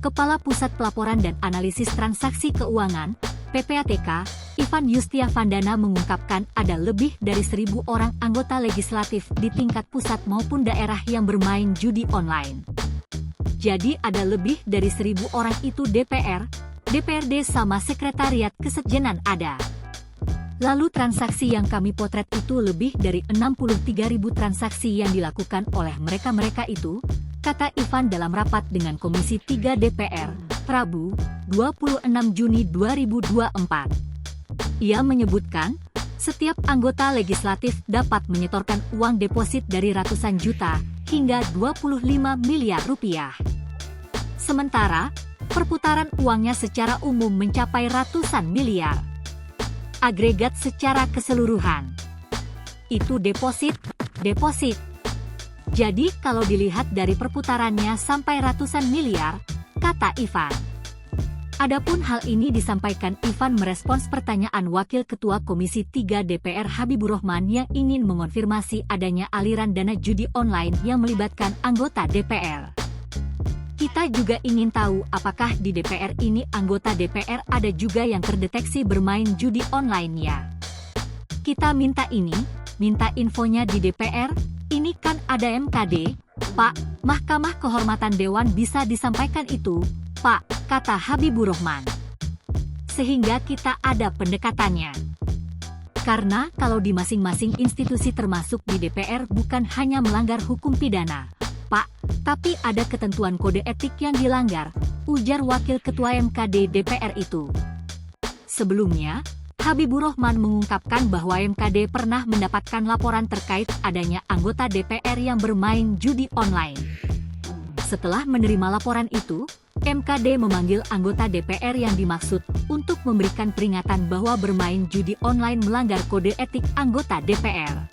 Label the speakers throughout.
Speaker 1: Kepala Pusat Pelaporan dan Analisis Transaksi Keuangan, PPATK, Ivan Yustiavandana mengungkapkan ada lebih dari 1.000 orang anggota legislatif di tingkat pusat maupun daerah yang bermain judi online. Jadi ada lebih dari 1.000 orang itu DPR, DPRD sama Sekretariat Kesekjenan ada. Lalu transaksi yang kami potret itu lebih dari 63.000 transaksi yang dilakukan oleh mereka-mereka itu, kata Ivan dalam rapat dengan Komisi 3 DPR, Rabu, 26 Juni 2024. Ia menyebutkan, setiap anggota legislatif dapat menyetorkan uang deposit dari ratusan juta hingga 25 miliar rupiah. Sementara, perputaran uangnya secara umum mencapai ratusan miliar. Agregat secara keseluruhan. Itu deposit. Jadi kalau dilihat dari perputarannya sampai ratusan miliar, kata Ivan. Adapun hal ini disampaikan Ivan merespons pertanyaan Wakil Ketua Komisi 3 DPR Habibur Rahman yang ingin mengonfirmasi adanya aliran dana judi online yang melibatkan anggota DPR. Kita juga ingin tahu apakah di DPR ini anggota DPR ada juga yang terdeteksi bermain judi online ya. Kita minta infonya di DPR, ini kan ada MKD, Pak, Mahkamah Kehormatan Dewan bisa disampaikan itu, Pak, kata Habibur Rahman. Sehingga kita ada pendekatannya. Karena kalau di masing-masing institusi termasuk di DPR bukan hanya melanggar hukum pidana, Pak, tapi ada ketentuan kode etik yang dilanggar, ujar Wakil Ketua MKD DPR itu. Sebelumnya, Habibur Rahman mengungkapkan bahwa MKD pernah mendapatkan laporan terkait adanya anggota DPR yang bermain judi online. Setelah menerima laporan itu, MKD memanggil anggota DPR yang dimaksud untuk memberikan peringatan bahwa bermain judi online melanggar kode etik anggota DPR.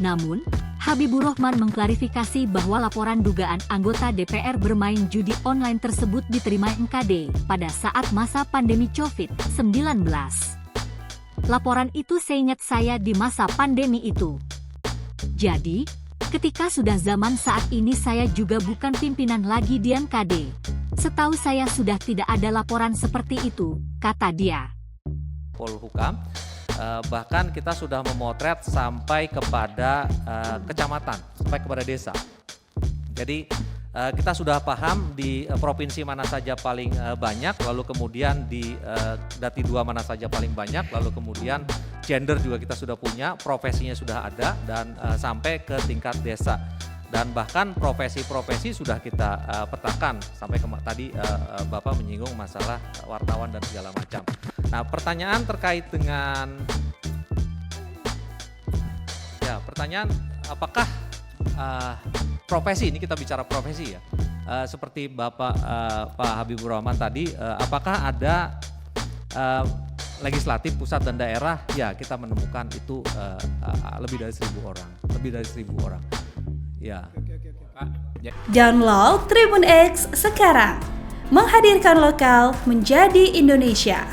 Speaker 1: Namun, Habibur Rahman mengklarifikasi bahwa laporan dugaan anggota DPR bermain judi online tersebut diterima MKD pada saat masa pandemi COVID-19. Laporan itu seingat saya di masa pandemi itu. Jadi, ketika sudah zaman saat ini saya juga bukan pimpinan lagi di MKD. Setahu saya sudah tidak ada laporan seperti itu, kata dia.
Speaker 2: Polhukam, bahkan kita sudah memotret sampai kepada kecamatan, sampai kepada desa. Jadi kita sudah paham di provinsi mana saja paling banyak, lalu kemudian di Dati 2 mana saja paling banyak, lalu kemudian gender juga kita sudah punya, profesinya sudah ada, dan sampai ke tingkat desa. Dan bahkan profesi-profesi sudah kita petakan, sampai tadi Bapak menyinggung masalah wartawan dan segala macam. Nah, pertanyaan terkait dengan, apakah profesi, ini kita bicara profesi ya, seperti Bapak Pak Habibur Rahman tadi, apakah ada legislatif pusat dan daerah? Ya, kita menemukan itu lebih dari 1.000 orang, ya.
Speaker 3: Download Tribun X sekarang, menghadirkan lokal menjadi Indonesia.